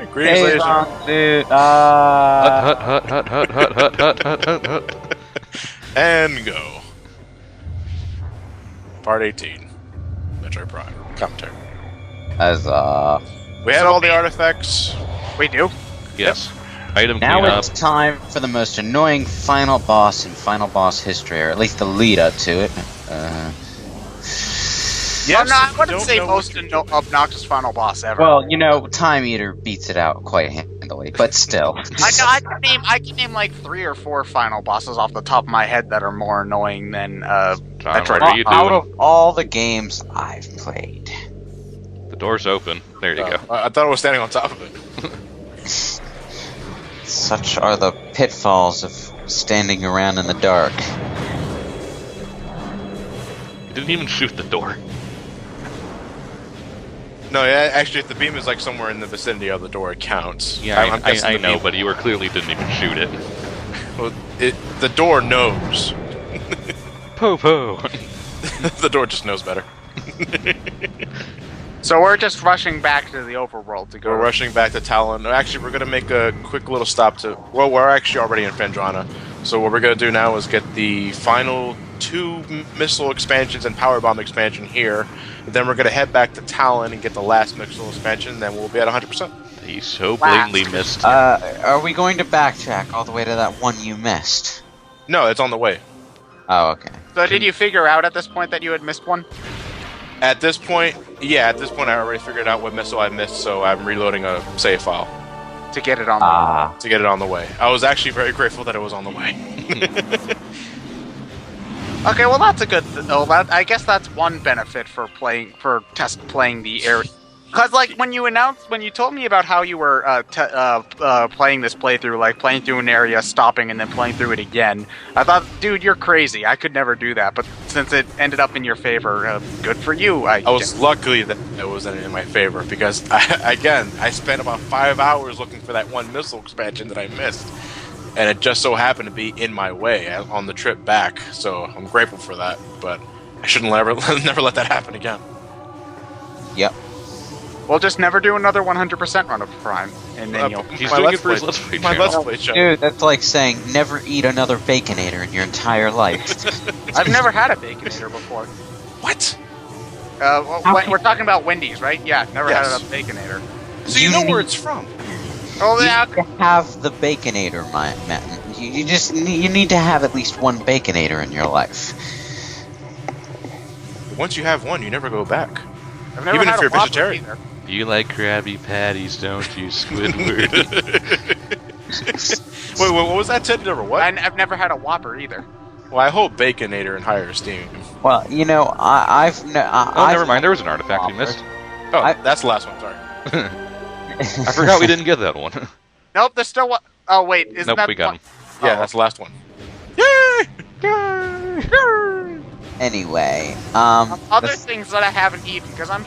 Greetings, ladies. Dude. Hut, hut, hut, hut, hut, hut, hut, hut, hut, hut. And go. Part 18. Metroid Prime. Commentary. We have all the artifacts. We do. Yes. Item Now cleanup. it's time for the most annoying final boss in Final Boss history, or at least the lead up to it. Yeah, no, I if you wouldn't don't say know most what you're obnoxious final boss ever. Well, you know, Time Eater beats it out quite handily, but still. I can name like 3 or 4 final bosses off the top of my head that are more annoying than John, Metroid. what are you Out doing? of all the games I've played, The door's open. There you go. I thought I was standing on top of it. such are the pitfalls of standing around in the dark. You didn't even shoot the door. No, yeah, actually, if the beam is like somewhere in the vicinity of the door, it counts. Yeah, I'm guessing I the know, beam- but you were clearly didn't even shoot it. Well, the door knows. Po. The door just knows better. So we're just rushing back to the overworld to go. We're rushing back to Tallon. Actually, we're going to make a quick little stop to... Well, we're actually already in Phendrana. So what we're going to do now is get the final 2 missile expansions and power bomb expansion here. Then we're going to head back to Tallon and get the last missile expansion. Then we'll be at 100%. He so blatantly missed. Are we going to backtrack all the way to that one you missed? No, it's on the way. Oh, okay. So did you figure out at this point that you had missed one? At this point, yeah, at this point I already figured out what missile I missed, so I'm reloading a save file To get it on to get it on the way. I was actually very grateful that it was on the way. Okay, well that's a good. I guess that's one benefit for playing the area. Because like when you told me about how you were playing this playthrough, like playing through an area, stopping, and then playing through it again, I thought, dude, you're crazy. I could never do that. But since it ended up in your favor, good for you. I was lucky that it was in my favor because, I spent about 5 hours looking for that one missile expansion that I missed. And it just so happened to be in my way on the trip back, so I'm grateful for that, but I shouldn't never let that happen again. Yep. We'll just never do another 100% run of Prime, and then you'll. He's my doing Let's it for his Play- Let's Play My channel. Let's Play channel. Dude, that's like saying never eat another Baconator in your entire life. I've never had a Baconator before. What? We're talking about Wendy's, right? Yeah, never Yes. had a Baconator. So you know where it's from? Oh yeah. You have the Baconator, man. You just you need to have at least one Baconator in your life. Once you have one, you never go back. I've never Even had if a you're Whopper vegetarian. either. You like Krabby Patties, don't you, Squidward? Wait, what was that? Ted? Never what? I've never had a Whopper either. Well, I hold Baconator in higher esteem. Well, you know, I've Oh, never mind. There was an artifact we missed. Oh, that's the last one. Sorry. I forgot we didn't get that one. Nope, there's still one. Oh wait, isn't Nope, that we got him. Yeah, Oh. that's the last one. Anyway, Other the- things that I haven't eaten because I'm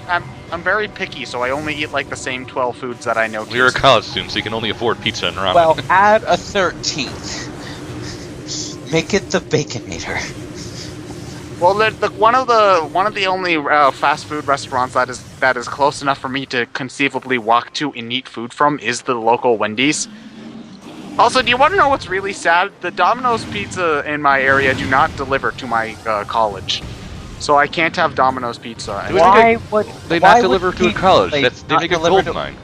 very picky, so I only eat like the same 12 foods that I know. We were a college student, so you can only afford pizza and ramen. well, add a 13th. Make it the Baconator. Well, one of the only fast food restaurants that is close enough for me to conceivably walk to and eat food from is the local Wendy's. Also, do you want to know what's really sad? The Domino's pizza in my area do not deliver to my college, so I can't have Domino's pizza. Do it Why would they why not would deliver to a people college? they They not make a deliver gold to- mine.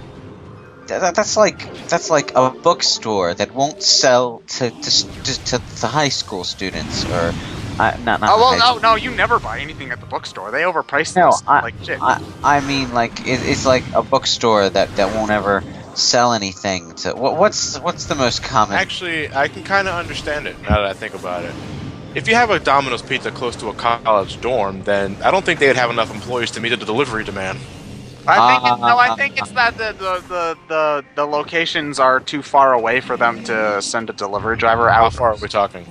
That's like a bookstore that won't sell to the high school students or not. Oh well, high no, you never buy anything at the bookstore. They overprice No, things like shit. I mean, like it's like a bookstore that won't ever sell anything to. What's the most common? Actually, I can kind of understand it now that I think about it. If you have a Domino's pizza close to a college dorm, then I don't think they'd have enough employees to meet the delivery demand. I think it's that the locations are too far away for them to send a delivery driver How out. far are we talking?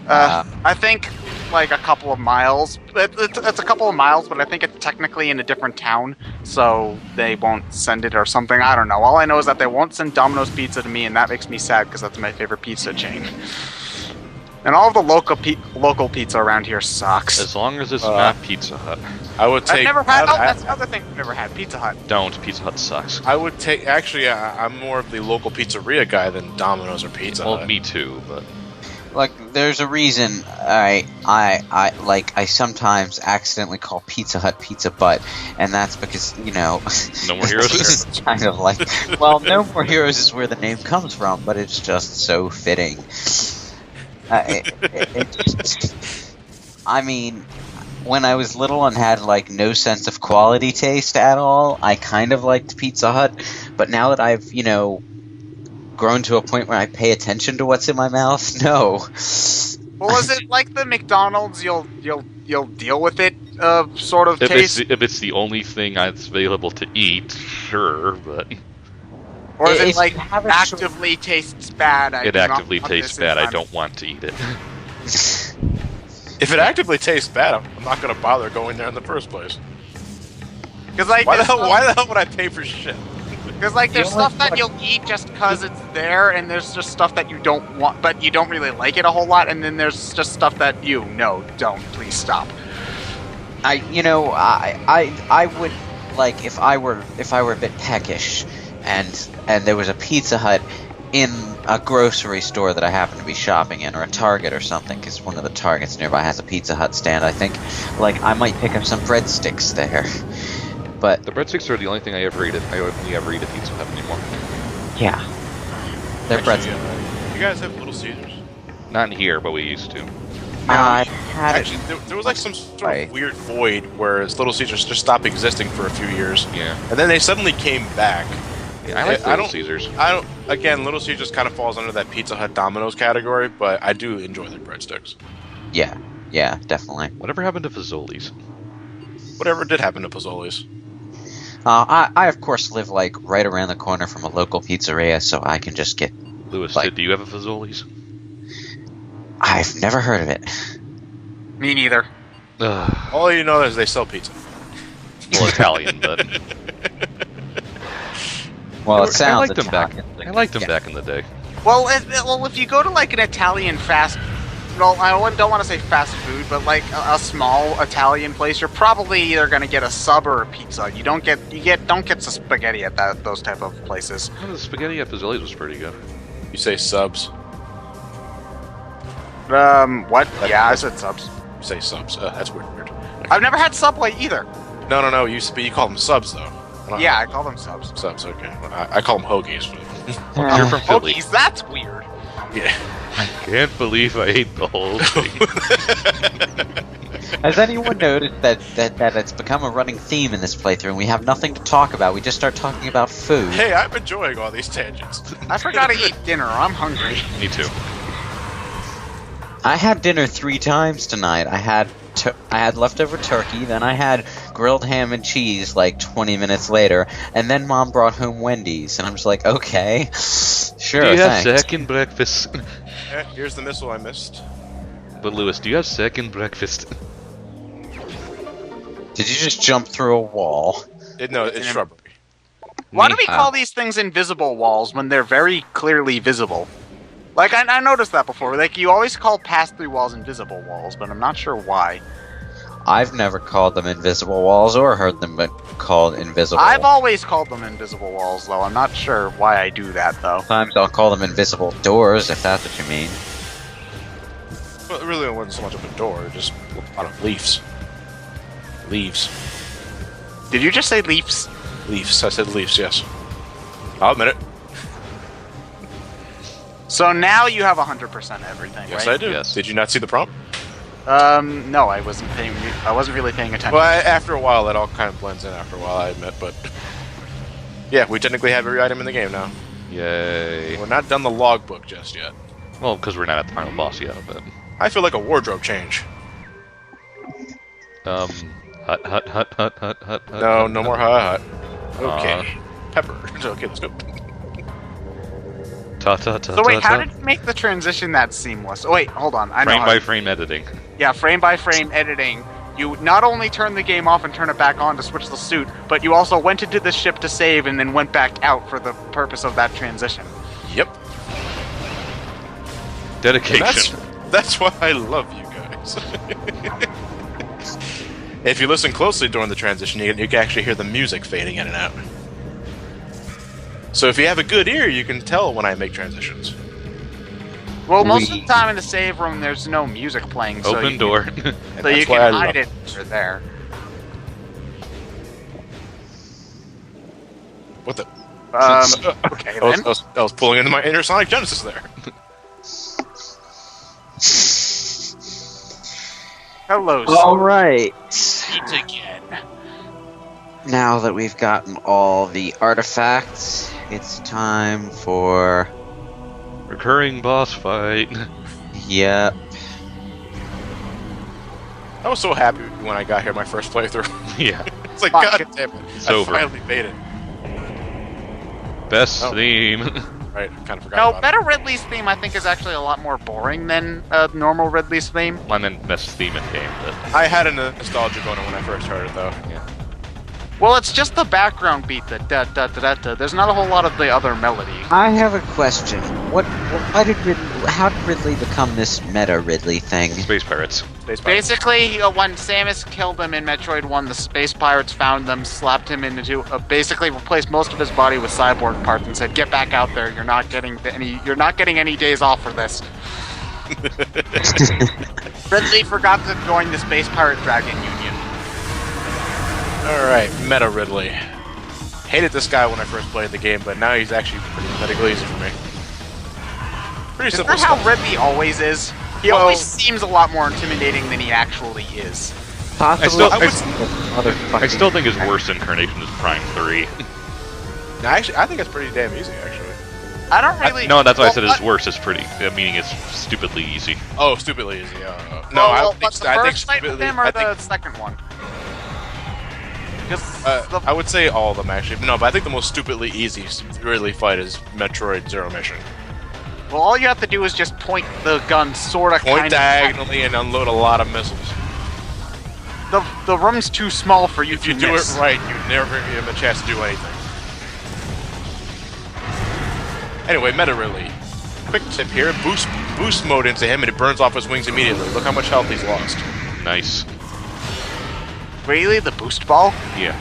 I think like a couple of miles. It's a couple of miles, but I think it's technically in a different town, so they won't send it or something. I don't know. All I know is that they won't send Domino's pizza to me, and that makes me sad because that's my favorite pizza chain. And all of the local pizza around here sucks. As long as it's not Pizza Hut. I would take. I've never had. That's the other thing I've never had. Pizza Hut. Don't. Pizza Hut sucks. I would take. Actually, I'm more of the local pizzeria guy than Domino's or Pizza Hut. Well, me too, but Like, there's a reason I sometimes accidentally call Pizza Hut Pizza Butt, and that's because, you know, No More Heroes it's there. kind of like, well, No More Heroes is where the name comes from, but it's just so fitting. I mean, when I was little and had, like, no sense of quality taste at all, I kind of liked Pizza Hut, but now that I've, you know, grown to a point where I pay attention to what's in my mouth, no. Well, is it like the McDonald's? You'll deal with it, sort of taste, If it's the only thing that's available to eat, sure, but or is it if like you have a actively tastes bad? it actively tastes bad. I don't want to eat it. If it actively tastes bad, I'm not going to bother going there in the first place. Because like, Why the hell would I pay for shit? Because like, there's The only stuff that you'll eat just because it's there, and there's just stuff that you don't want, but you don't really like it a whole lot, and then there's just stuff that don't, please stop. I would, like, if I were a bit peckish, and there was a Pizza Hut in a grocery store that I happen to be shopping in, or a Target or something, because one of the Targets nearby has a Pizza Hut stand, I think, like, I might pick up some breadsticks there. But The breadsticks are the only thing I only ever eat at Pizza Hut anymore. yeah, they're Actually, breadsticks. you guys have Little Caesars? Not in here, but we used to. I had it. Actually, there was like some sort of weird void where Little Caesars just stopped existing for a few years, Yeah. and then they suddenly came back. Yeah, I like I Little don't- Caesars. Again, Little Caesars kind of falls under that Pizza Hut Domino's category, but I do enjoy their breadsticks. Yeah, definitely. Whatever happened to Fazoli's? Whatever did happen to Pozzolis. I of course live, like, right around the corner from a local pizzeria, so I can just get. Lewis, Like- do you have a Fazoli's? I've never heard of it. Me neither. Ugh. All you know is they sell pizza. Well, Italian, but Well, it I sounds liked them back. Italian. I liked them Yeah. back in the day. Well, if you go to like an Italian I don't want to say fast food, but like a small Italian place, you're probably either gonna get a sub or a pizza. You don't get the spaghetti at those type of places. Oh, the spaghetti at Fazoli's was pretty good. You say subs. What? Yeah, I said subs. You say subs. That's weird. I've never had Subway either. No. You call them subs though. Yeah, I call them subs. Subs. Okay. I call them hoagies. You're from Philly. Hoagies, that's weird. Yeah. I can't believe I ate the whole thing. Has anyone noticed that it's become a running theme in this playthrough, and we have nothing to talk about? We just start talking about food. Hey, I'm enjoying all these tangents. I forgot to eat dinner. I'm hungry. Me too. I had dinner 3 times tonight. I had leftover turkey, then I had grilled ham and cheese like 20 minutes later, and then Mom brought home Wendy's, and I'm just like, okay, sure, Do you have thanks. second breakfast? Here's the missile I missed. But Lewis, do you have second breakfast? Did you just jump through a wall? It's shrubbery. Why do we Ni hao. call these things invisible walls when they're very clearly visible? Like, I noticed that before. Like, you always call pass-through walls invisible walls, but I'm not sure why. I've never called them invisible walls or heard them called invisible. I've always called them invisible walls, though. I'm not sure why I do that, though. Sometimes I'll call them invisible doors, if that's what you mean. Well, it really wasn't so much of a door, just a lot of leaves. Leaves. Did you just say leaves? Leaves. I said leaves, yes. I'll admit it. So now you have 100% everything, Yes, right? I do. Yes. Did you not see the prompt? No, I wasn't really paying attention. Well, after a while, that all kind of blends in after a while, I admit, but... Yeah, we technically have every item in the game now. Yay. We're not done the logbook just yet. Well, because we're not at the final boss yet, but... I feel like a wardrobe change. Hut. No more hut. Okay. Pepper. Okay, let's go. So wait, how did you make the transition that seamless? Oh wait, hold on. I know Frame how by to- frame editing. Yeah, frame by frame editing. You not only turn the game off and turn it back on to switch the suit, but you also went into the ship to save and then went back out for the purpose of that transition. Yep. Dedication. That's why I love you guys. If you listen closely during the transition, you can actually hear the music fading in and out. So if you have a good ear, you can tell when I make transitions. Well, most of the time in the save room, there's no music playing. So Open door. So you can hide it there. What the? Okay, I was pulling into my inner Sonic Genesis there. Hello, All right. Meet again. Now that we've gotten all the artifacts, it's time for... Recurring boss fight. Yep. I was so happy when I got here my first playthrough. Yeah. It's like, Fuck. God damn it. It's I over. finally made it. Best Oh. theme. Right, kind of forgot No, about Meta-Ridley's theme I think is actually a lot more boring than normal Ridley's theme. I meant best theme in the game, but it. I had a nostalgia going when I first heard it, though. Well, it's just the background beat, the da da da da da. There's not a whole lot of the other melody. I have a question. How did Ridley become this Meta-Ridley thing? Space Pirates. Space Pirates. Basically, when Samus killed him in Metroid 1, the space pirates found them, slapped him into, basically replaced most of his body with cyborg parts, and said, "Get back out there. You're not getting any days off for this." Ridley forgot to join the Space Pirate Dragon Union. Alright, Meta-Ridley. Hated this guy when I first played the game, but now he's actually pretty medically easy for me. Pretty Isn't simple that how stuff. Ridley always is? He Well- always seems a lot more intimidating than he actually is. Possibly. I still think his worst incarnation is Prime 3. No, actually, I think it's pretty damn easy, actually. I don't really. No, that's why I said well, his worst is pretty, meaning it's stupidly easy. Oh, stupidly easy. No, well, I don't but think the I think first fight with stupidly. him or I the think second one? Because I would say all of them actually. No, but I think the most stupidly easy Ridley fight is Metroid Zero Mission. well, all you have to do is just point the gun, sorta, Point kind of. diagonally and unload a lot of missiles. The room's too small for you If to you do miss. it right, you never give him a chance to do anything. Anyway, Meta-Ridley. Quick tip here: boost mode into him, and it burns off his wings immediately. Look how much health he's lost. Nice. Really, the boost ball? Yeah.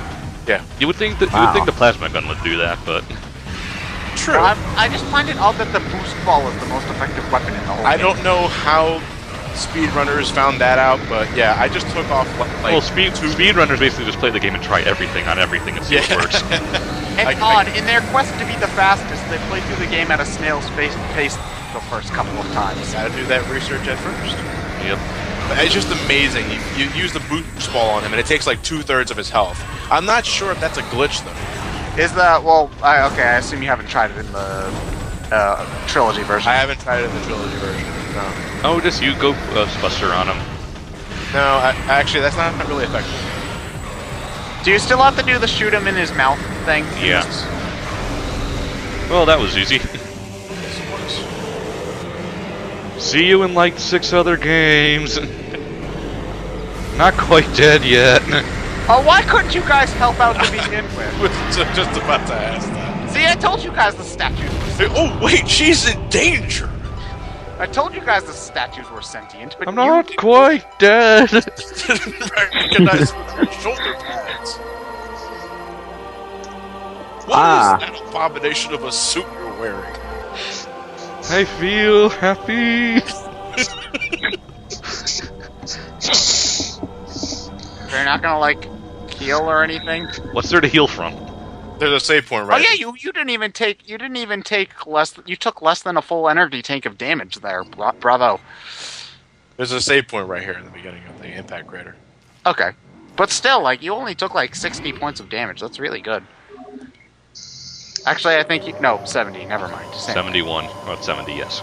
Yeah. You would think that the plasma gun would do that, but True. Well, I just find it odd that the boost ball is the most effective weapon in the whole I game. don't know how speedrunners found that out, but yeah, I just took off like well, speedrunners basically just play the game and try everything on everything and see what works. And I- odd, in their quest to be the fastest, they play through the game at a snail's pace the first couple of times. Gotta do that research at first. Yep. But it's just amazing. You use the boost ball on him, and it takes like 2/3 of his health. I'm not sure if that's a glitch though. Is that, well, okay, I assume you haven't tried it in the trilogy version. I haven't tried it in the trilogy version. No. Oh, just you go Buster on him. No, actually, that's not really effective. Do you still have to do the shoot him in his mouth thing? Yeah. Well, that was easy. Yes, it was. See you in like 6 other games. Not quite dead yet. Oh, why couldn't you guys help out to begin with? I was just about to ask that. See, I told you guys the statues were Oh wait, she's in danger. I told you guys the statues were sentient, but I'm you not didn't- quite dead. Didn't recognize your shoulder pads. What is that abomination of a suit you're wearing? I feel happy. They're not gonna, like, heal or anything? What's there to heal from? There's a save point right. Oh yeah, you didn't even take less. You took less than a full energy tank of damage there. Bravo. There's a save point right here in the beginning of the impact crater. Okay, but still, like, you only took like 60 points of damage. That's really good. Actually, I think no, 70. Never mind. Just saying. 71. Well, 70, yes.